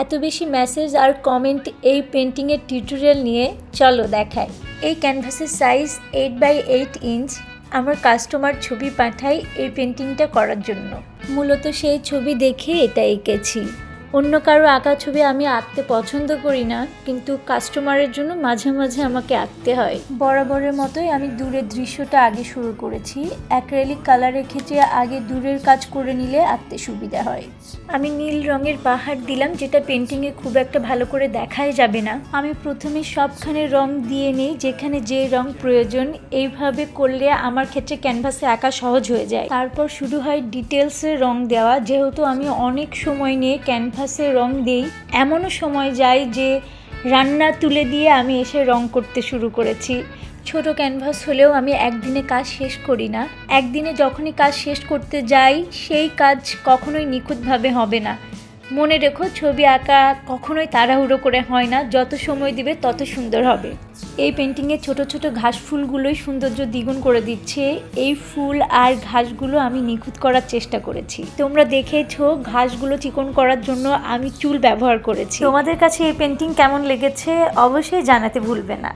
এত বেশি মেসেজ আর কমেন্ট এই পেন্টিংয়ের টিউটোরিয়াল নিয়ে, চলো দেখাই। এই ক্যানভাসের সাইজ 8x8 ইঞ্চ। আমার কাস্টমার ছবি পাঠায় এই পেন্টিংটা করার জন্য। মূলত সেই ছবি দেখে এটা এঁকেছি। অন্য কারো আঁকা ছবি আমি আঁকতে পছন্দ করি না, কিন্তু কাস্টমারের জন্য মাঝে মাঝে আমাকে আঁকতে হয়। বরাবরের মতোই আমি দূরের দৃশ্যটা আগে শুরু করেছি। অ্যাক্রিলিক কালারের ক্ষেত্রে আগে দূরের কাজ করে নিলে আঁকতে সুবিধা হয়। আমি নীল রঙের পাহাড় দিলাম, যেটা পেন্টিংয়ে খুব একটা ভালো করে দেখাই যাবে না। আমি প্রথমে সবখানে রং দিয়ে নিই, যেখানে যে রং প্রয়োজন। এইভাবে করলে আমার ক্ষেত্রে ক্যানভাসে আঁকা সহজ হয়ে যায়। তারপর শুরু হয় ডিটেলসের রং দেওয়া। যেহেতু আমি অনেক সময় নিয়ে ক্যানভাসে রং দিই, এমনও সময় যায় যে রান্না তুলে দিয়ে আমি এসে রং করতে শুরু করেছি। ছোট ক্যানভাস হলেও আমি একদিনে কাজ শেষ করি না। একদিনে যখনই কাজ শেষ করতে যাই, সেই কাজ কখনোই নিখুঁতভাবে হবে না। মনে রেখো, ছবি আঁকা কখনোই তাড়াহুড়ো করে হয় না। যত সময় দিবে তত সুন্দর হবে। এই পেন্টিংয়ে ছোট ছোট ঘাস ফুলগুলোই সৌন্দর্য দ্বিগুণ করে দিচ্ছে। এই ফুল আর ঘাসগুলো আমি নিখুঁত করার চেষ্টা করেছি। তোমরা দেখেছো, ঘাসগুলো চিকন করার জন্য আমি চুল ব্যবহার করেছি। তোমাদের কাছে এই পেন্টিং কেমন লেগেছে অবশ্যই জানাতে ভুলবে না।